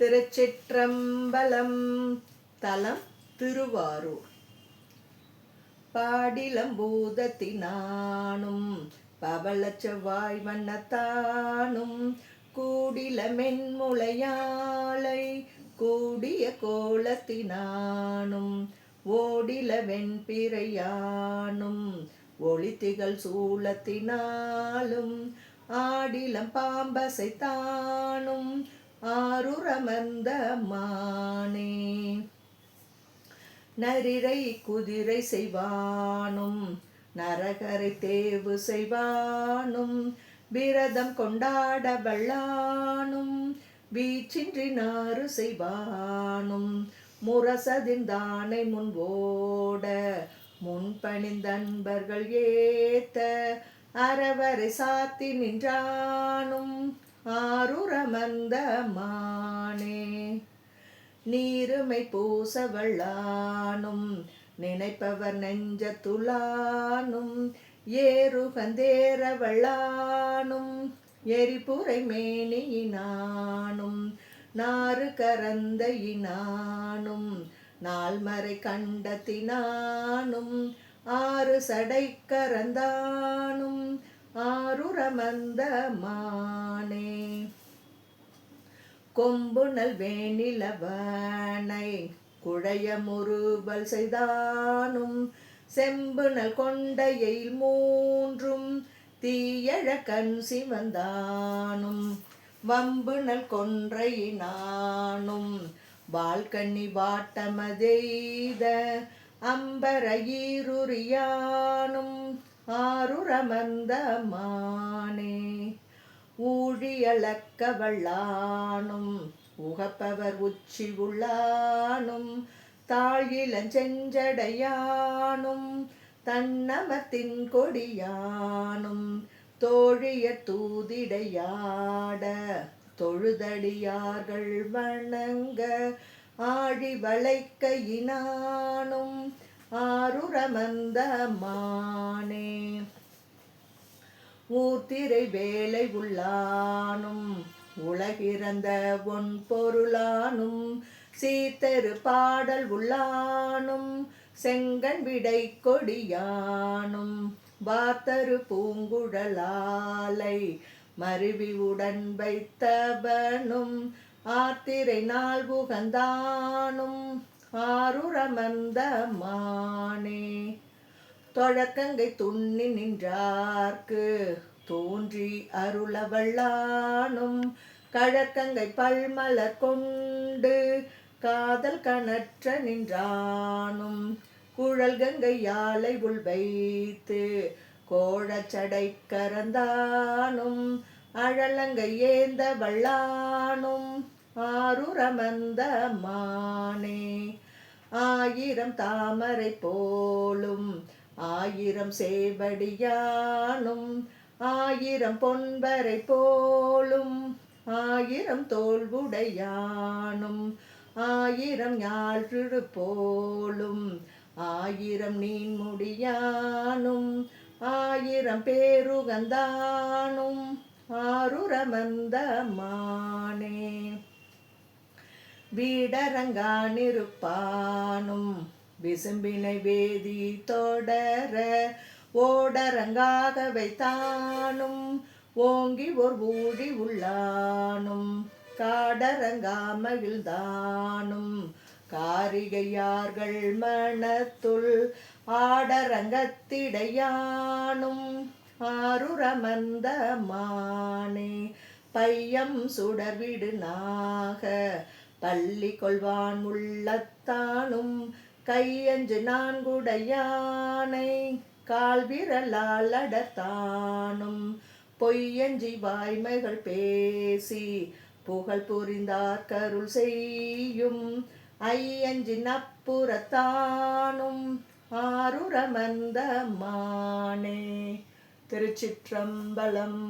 திருச்சிற்றம்பலம். தலம் திருவாரூர். பாடிலம்பூதத்தினானும் பவளச் செவ்வாய் வண்ணத்தானும் கூடில மென்முளையாளை கூடிய கோலத்தினானும் ஓடில வெண்பிறையானும் ஒளித்திகள் சூலத்தினாலும் ஆடிலம் பாம்பசைத்தானும் ஆருரமர்ந்த மானே. நரிரை குதிரை செய்வானும் நரகரை தேவு செய்வானும் விரதம் கொண்டாட வல்லானும் வீச்சின்றி நாறு செய்வானும் முரசதிர்ந்தானை முன்வோட முன்பணிந்தன்பர்கள் ஏத்த அறவரை சாத்தி நின்றானும் ஆருரமர்ந்த மானே. நீருமை பூசவல்லானும் நினைப்பவர் நெஞ்சத்துளானும் ஏறுகந்தேரவல்லானும் எரிபுரை மேனியினானும் நாறு கரந்தையினானும் நால்மறை கண்டத்தினானும் ஆறு சடை கரந்தானும் ஆருரமர்ந்த மானே. கொம்புணல் வேணிலவனை குழைய முறுவல் செய்தானும் செம்புணல் கொண்டையில் மூன்றும் தீயழ கண் சிவந்தானும் வம்புணல் கொன்றையினானும் வால்கண்ணி வாட்டமதெய்த அம்பரையீருரியானும் ஆருரமர்ந்த மானே. ஊழியளக்க வல்லானும் உகப்பவர் உச்சி உள்ளானும் தாழிலஞ்செஞ்சடையானும் தன்னமத்தின் கொடியானும் தோழிய தூதிடையாட தொழுதடியார்கள் வணங்க ஆழி வளைக்கையினானும் ஆருரமர்ந்த மானே. ஊர்த்திரை வேலை உள்ளானும் உலகிறந்த ஒன் பொருளானும் சீர்த்தரு பாடல் உள்ளானும் செங்கண் விடை கொடியானும் வாத்தரு பூங்குழலாலை மருவி உடன் வைத்தவனும் ஆத்திரை நாள் புகந்தானும் ஆருரமர்ந்த மானே. தொழக்கங்கை துண்ணி நின்றார்க்கு தோன்றி அருளவல்லானும் கழக்கங்கை பல்மலர் கொண்டு காதல் கணற்ற நின்றானும் குழல் கங்கை யாழை உள் வைத்து கோழச்சடை கரந்தானும் அழலங்கை ஏந்த வல்லானும் ஆருரமர்ந்த மானே. ஆயிரம் தாமரை போலும் ஆயிரம் சேவடியானும் ஆயிரம் பொன்பரை போலும் ஆயிரம் தோல்வுடையானும் ஆயிரம் ஞாழு போலும் ஆயிரம் நீன்முடியானும் ஆயிரம் பேருகந்தானும் ஆருரமர்ந்த மானே. வீடரங்கானிருப்பானும் விசும்பினை வேதி தொடர ஓடரங்காக வைத்தானும் ஓங்கி ஓர் ஊழி உள்ளானும் காடரங்காமகிழ்ந்தானும் காரிகையார்கள் மனத்துள் ஆடரங்கத்திடையானும் ஆருரமர்ந்த மானே. பையம் சுடர்விடு நாக பள்ளி கொள்வான் உள்ளத்தானும் கையஞ்சு நான்குடையானை கால்விரலால் அடர்த்தானும் பொய்யஞ்சி வாய்மைகள் பேசி புகழ் புரிந்தார் கருள் செய்யும் ஐயஞ்சி நப்புறத்தானும் ஆருரமர்ந்த மானே. திருச்சிற்றம்பலம்.